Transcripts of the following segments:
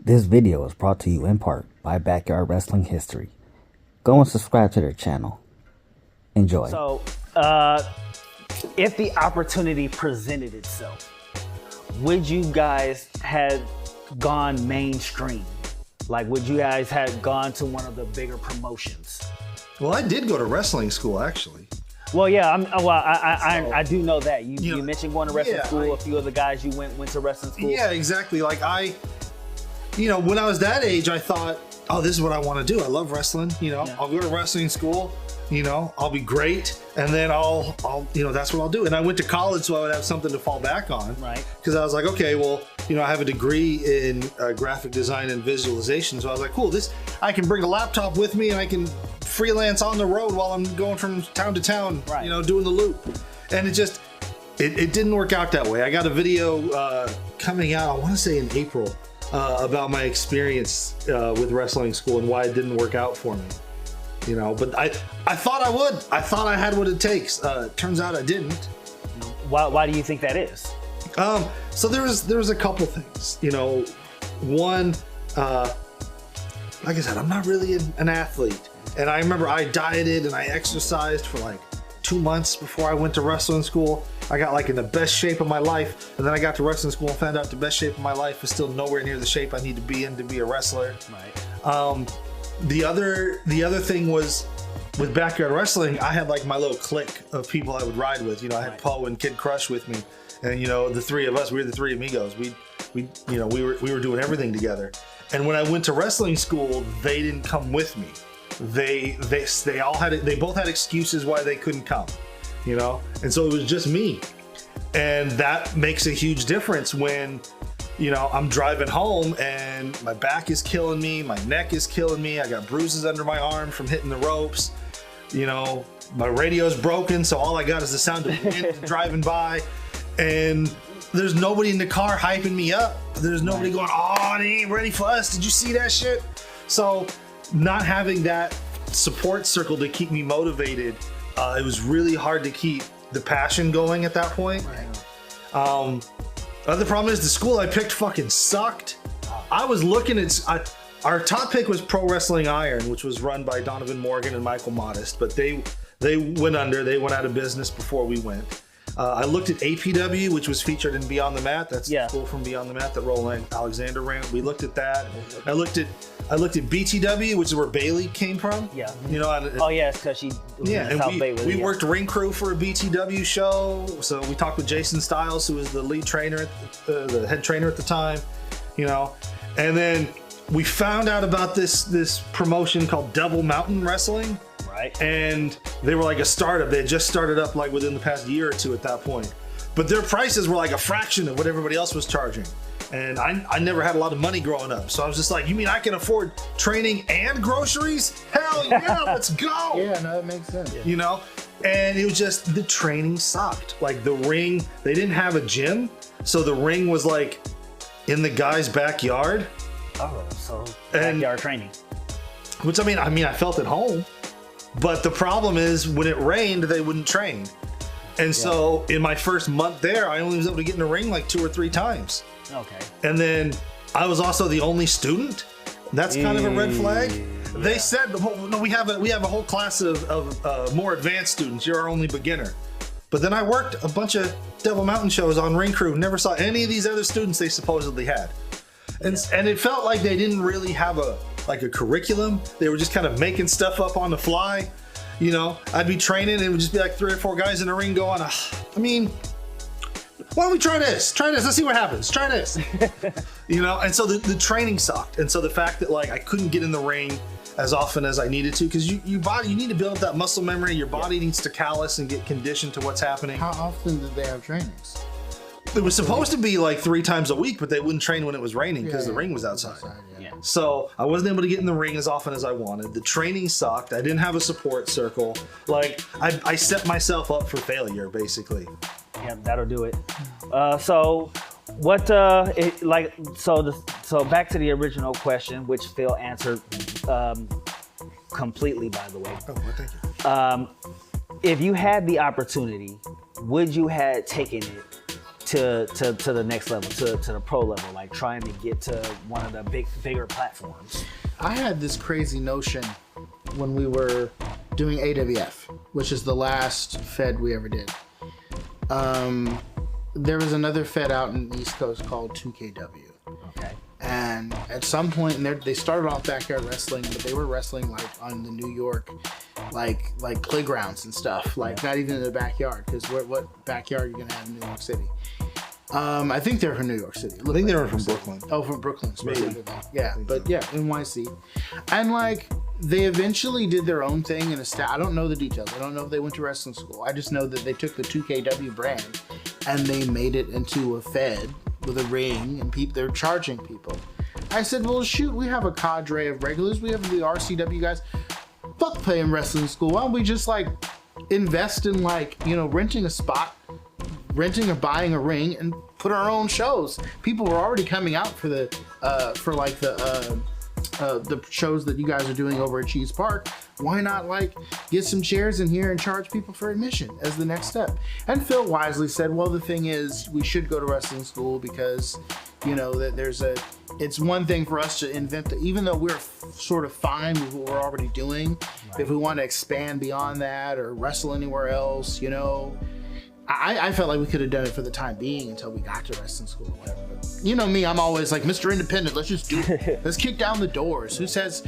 This video is brought to you in part by Backyard Wrestling History. Go and subscribe to their channel. Enjoy. So, if the opportunity presented itself, would you guys have gone mainstream? Like, would you guys have gone to one of the bigger promotions? Well, I did go to wrestling school, actually. Well, yeah, I do know that. You mentioned going to wrestling school. A few of the guys you went to wrestling school. Yeah, exactly. Like when I was that age, I thought, oh, this is what I want to do. I love wrestling. I'll go to wrestling school. I'll be great, and then I'll that's what I'll do. And I went to college so I would have something to fall back on. Right. Because I was like, okay, well, I have a degree in graphic design and visualization. So I was like, cool, I can bring a laptop with me and I can freelance on the road while I'm going from town to town, right. Doing the loop. And it didn't work out that way. I got a video coming out, I want to say in April, about my experience with wrestling school and why it didn't work out for me. But I thought I would. I thought I had what it takes. Turns out I didn't. Why do you think that is? So there was a couple things. One, like I said, I'm not really an athlete. And I remember I dieted and I exercised for like 2 months before I went to wrestling school. I got like in the best shape of my life. And then I got to wrestling school and found out the best shape of my life is still nowhere near the shape I need to be in to be a wrestler. Right. The other thing was with backyard wrestling, I had like my little clique of people I would ride with. I had Poe and Kid Crush with me, and the three of us, we were the three amigos. We were doing everything together. And when I went to wrestling school, they didn't come with me. They both had excuses why they couldn't come, and so it was just me, and that makes a huge difference when I'm driving home and my back is killing me, my neck is killing me, I got bruises under my arm from hitting the ropes, my radio's broken, so all I got is the sound of wind driving by, and there's nobody in the car hyping me up. There's nobody going, oh, they ain't ready for us. Did you see that shit? So not having that support circle to keep me motivated, it was really hard to keep the passion going at that point. Right. Other problem is the school I picked fucking sucked. I was looking at, our top pick was Pro Wrestling Iron, which was run by Donovan Morgan and Michael Modest, but they went under, they went out of business before we went. I looked at APW, which was featured in Beyond the Mat. That's the school from Beyond the Mat that Roland Alexander ran. We looked at that. I looked at BTW, which is where Bailey came from. Yeah. It's because she was in South Bay with we worked ring crew for a BTW show. So we talked with Jason Stiles, who was the lead trainer, the head trainer at the time. And then we found out about this promotion called Devil Mountain Wrestling. Right. And they were like a startup. They had just started up like within the past year or two at that point. But their prices were like a fraction of what everybody else was charging. And I never had a lot of money growing up. So I was just like, you mean I can afford training and groceries? Hell yeah, let's go. Yeah, no, that makes sense. And it was just, the training sucked. Like the ring, they didn't have a gym. So the ring was like in the guy's backyard. Oh, so backyard training. Which I felt at home. But the problem is when it rained, they wouldn't train. And so in my first month there, I only was able to get in the ring like 2 or 3 times. Okay. And then I was also the only student. That's kind of a red flag. Yeah. They said, no, we have a whole class of more advanced students. You're our only beginner. But then I worked a bunch of Devil Mountain shows on ring crew. Never saw any of these other students they supposedly had. And it felt like they didn't really have a curriculum. They were just kind of making stuff up on the fly. I'd be training and it would just be like 3 or 4 guys in the ring going, why don't we try this? Let's see what happens. Try this. And so the training sucked. And so the fact that like I couldn't get in the ring as often as I needed to, because you need to build up that muscle memory. Your body needs to callus and get conditioned to what's happening. How often did they have trainings? It was supposed to be like 3 times a week, but they wouldn't train when it was raining because the ring was outside. So I wasn't able to get in the ring as often as I wanted. The training sucked. I didn't have a support circle. Like I set myself up for failure, basically. Yeah, that'll do it. So back to the original question, which Phil answered completely, by the way. Oh, well, thank you. If you had the opportunity, would you have taken it to the next level, to the pro level, like trying to get to one of the bigger platforms? I had this crazy notion when we were doing AWF, which is the last Fed we ever did. There was another Fed out in the East Coast called 2KW. Okay. And at some point, they started off backyard wrestling, but they were wrestling like on the New York, like playgrounds and stuff, like not even in the backyard, because what backyard are you gonna have in New York City? I think they're from New York City. I think they were from Brooklyn. Oh, from Brooklyn specifically. Yeah, but yeah, NYC. And like they eventually did their own thing in a I don't know the details. I don't know if they went to wrestling school. I just know that they took the 2KW brand and they made it into a Fed with a ring, and they're charging people. I said, well, shoot, we have a cadre of regulars. We have the RCW guys. Fuck paying wrestling school. Why don't we just like invest in like, renting a spot, renting or buying a ring, and put our own shows. People were already coming out for the shows that you guys are doing over at Cheese Park. Why not like get some chairs in here and charge people for admission as the next step? And Phil wisely said, well, the thing is, we should go to wrestling school because, that it's one thing for us to invent even though we're sort of fine with what we're already doing. Right. If we want to expand beyond that or wrestle anywhere else, I felt like we could have done it for the time being until we got to wrestling school or whatever. But me, I'm always like Mr. Independent. Let's just do it. Let's kick down the doors. Who says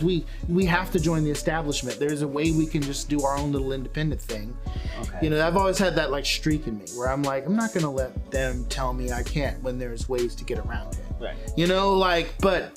we have to join the establishment? There's a way we can just do our own little independent thing. Okay. I've always had that like streak in me where I'm like, I'm not gonna let them tell me I can't when there's ways to get around it. Right. But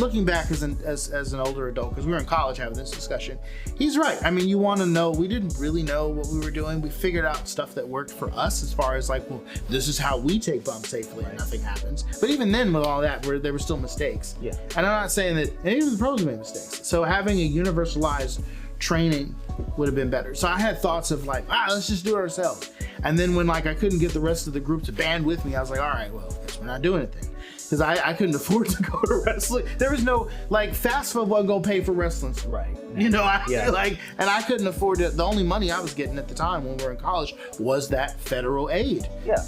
looking back as an older adult, because we were in college having this discussion, he's right. I mean, you want to know, we didn't really know what we were doing. We figured out stuff that worked for us as far as like, well, this is how we take bumps safely and nothing happens. But even then with all that, there were still mistakes. Yeah. And I'm not saying that any of the pros made mistakes. So having a universalized training would have been better. So I had thoughts of like, let's just do it ourselves. And then when like I couldn't get the rest of the group to band with me, I was like, all right, well, guess we're not doing it then. Because I couldn't afford to go to wrestling. There was no like fast food wasn't gonna pay for wrestling. Right. And I couldn't afford it. The only money I was getting at the time when we were in college was that federal aid. Yeah.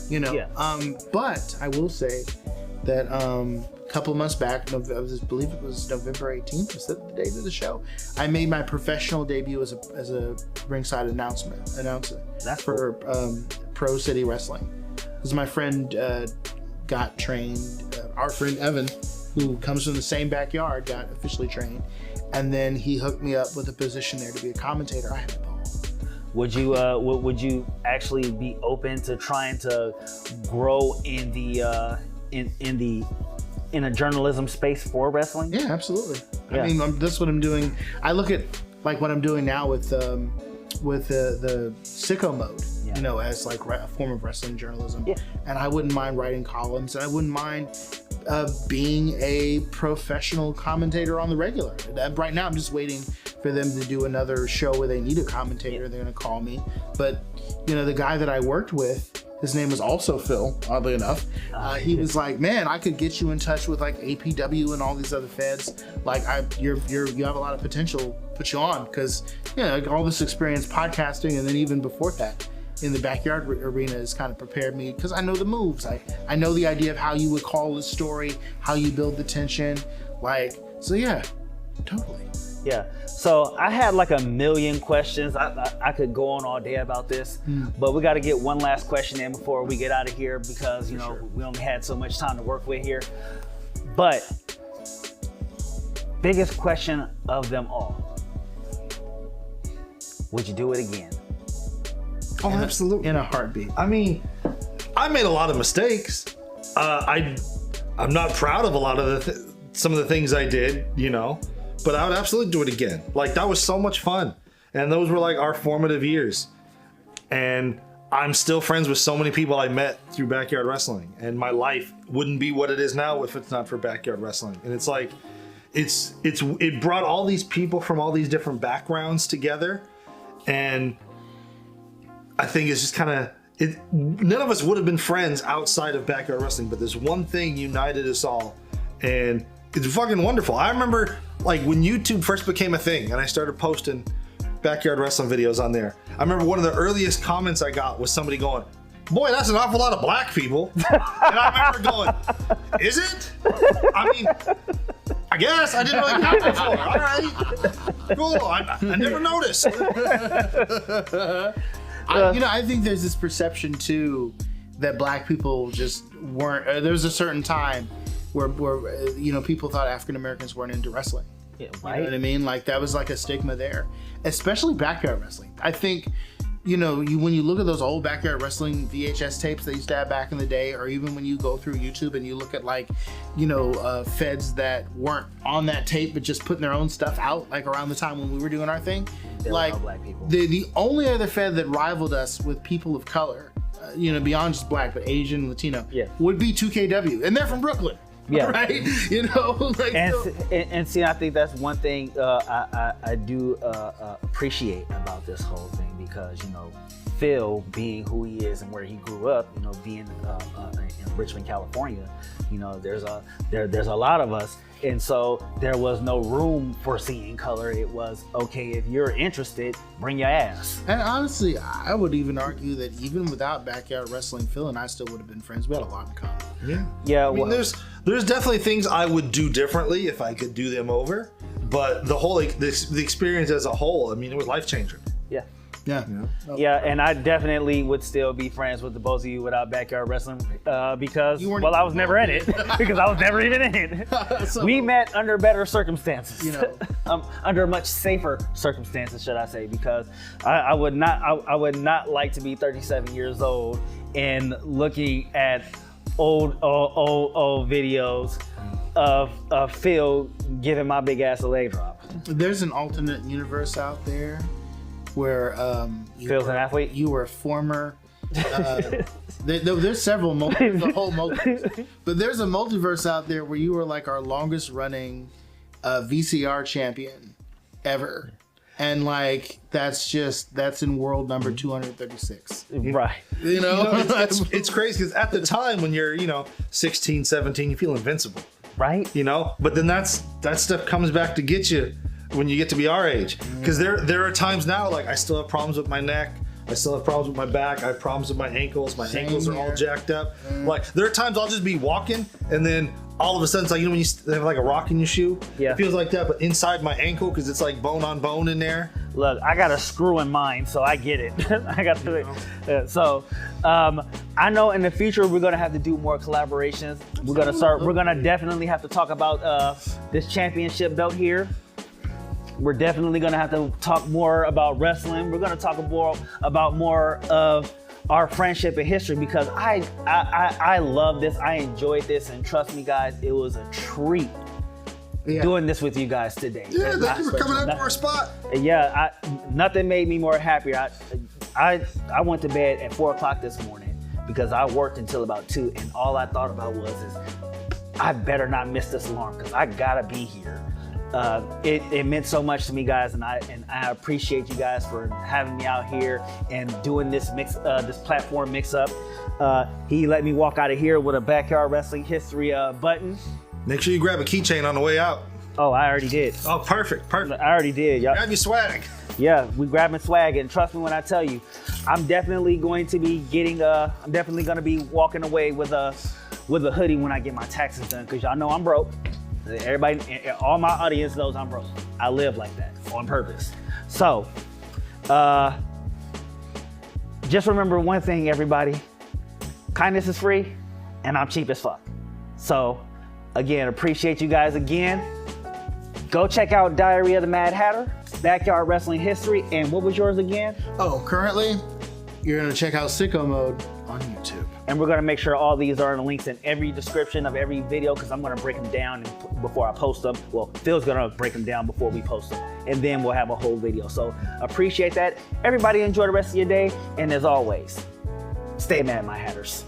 But I will say that a couple of months back, I believe it was November 18th, was that the date of the show? I made my professional debut as a ringside announcer. That's for Pro City Wrestling. Because my friend got trained, our friend Evan, who comes from the same backyard, got officially trained, and then he hooked me up with a position there to be a commentator. I had a ball. Would you actually be open to trying to grow in the in a journalism space for wrestling? Yeah, absolutely. Yeah. I mean, that's what I'm doing. I look at like what I'm doing now with the sicko mode, as like a form of wrestling journalism. Yeah. And I wouldn't mind writing columns, and I wouldn't mind being a professional commentator on the regular. Right now, I'm just waiting for them to do another show where they need a commentator. They're gonna call me. But the guy that I worked with, his name was also Phil, oddly enough. He was like, man, I could get you in touch with like APW and all these other feds. Like you have a lot of potential, put you on, because all this experience podcasting, and then even before that in the backyard arena has kind of prepared me, because I know the moves. I know the idea of how you would call the story, how you build the tension. So yeah, totally. Yeah. So I had like a million questions. I could go on all day about this, but we got to get one last question in before we get out of here, because we only had so much time to work with here. But biggest question of them all: would you do it again? Oh, absolutely. In a heartbeat. I mean, I made a lot of mistakes. I'm not proud of a lot of some of the things I did, but I would absolutely do it again. Like, that was so much fun. And those were like our formative years. And I'm still friends with so many people I met through backyard wrestling. And my life wouldn't be what it is now if it's not for backyard wrestling. And it's like, it brought all these people from all these different backgrounds together. And I think it's just kind of, none of us would have been friends outside of backyard wrestling, but there's one thing united us all. And it's fucking wonderful. I remember like when YouTube first became a thing and I started posting backyard wrestling videos on there. I remember one of the earliest comments I got was somebody going, boy, that's an awful lot of black people. And I remember going, is it? I mean, I guess I didn't really count before. All right, cool. I never noticed. I think there's this perception too that black people just weren't. There was a certain time where people thought African Americans weren't into wrestling. Yeah, You right. know what I mean? Like that was like a stigma there, especially backyard wrestling. I think, when you look at those old backyard wrestling VHS tapes they used to have back in the day, or even when you go through YouTube and you look at feds that weren't on that tape but just putting their own stuff out, like around the time when we were doing our thing. There Like were no black people. the only other fed that rivaled us with people of color, beyond just black, but Asian, Latino, Yeah. would be 2KW, and they're from Brooklyn. Yeah. Right. And see, I think that's one thing I do appreciate about this whole thing, because Phil, being who he is and where he grew up, being in Richmond, California, there's a lot of us, and so there was no room for seeing color. It was okay, if you're interested, bring your ass. And honestly, I would even argue that even without backyard wrestling, Phil and I still would have been friends. We had a lot in common. Yeah. I mean, there's definitely things I would do differently if I could do them over, but the whole the experience as a whole, I mean, it was life changing. Yeah. Yeah. Yeah, and I definitely would still be friends with the both of you without backyard wrestling, because, You weren't I was never in it, because I was never even in it. So- We met under better circumstances, under much safer circumstances, should I say? Because I would not like to be 37 years old and looking at old videos of Phil giving my big ass a leg drop. There's an alternate universe out there where Phil's an athlete. You were a former. There's several the whole multiverse, but there's a multiverse out there where you were like our longest running VCR champion ever, and like that's in world number 236. Right. It's crazy because at the time when you're 16, 17, you feel invincible, Right. but then that stuff comes back to get you when you get to be our age, because there are times now, like I still have problems with my neck, I still have problems with my back, I have problems with my ankles ankles are all here. jacked up. Like there are times I'll just be walking and then all of a sudden it's like, when you have like a rock in your shoe, Yeah. it feels like that, but inside my ankle, because it's like bone on bone in there. Look, I got a screw in mine, so I get it. I got to. I know in the future we're gonna have to do more collaborations. We're gonna definitely have to talk about this championship belt here. We're definitely gonna have to talk more about wrestling. We're gonna talk more of our friendship and history, because I love this. I enjoyed this, and trust me, guys, it was a treat doing this with you guys today. Yeah, thank you for coming out to our spot. Yeah, nothing made me more happier. I went to bed at 4 o'clock this morning because I worked until about 2, and all I thought about was I better not miss this alarm because I gotta be here. It meant so much to me, guys, and I appreciate you guys for having me out here and doing this this platform mix up. He let me walk out of here with a backyard wrestling history button. Make sure you grab a keychain on the way out. Oh, I already did. Oh, perfect. I already did, y'all. Grab your swag. Yeah, we grabbing swag, and trust me when I tell you, I'm definitely going to be getting I'm definitely going to be walking away with a hoodie when I get my taxes done, because y'all know I'm broke. Everybody, all my audience knows I'm broke. I live like that on purpose. So, just remember one thing, everybody. Kindness is free, and I'm cheap as fuck. So, again, appreciate you guys again. Go check out Diary of the Mad Hatter, Backyard Wrestling History, and what was yours again? Oh, currently, you're gonna check out Sicko Mode on YouTube. And we're gonna make sure all these are in the links in every description of every video, because I'm gonna break them down before I post them. Well, Phil's gonna break them down before we post them, and then we'll have a whole video. So appreciate that. Everybody enjoy the rest of your day, and as always, stay mad, my hatters.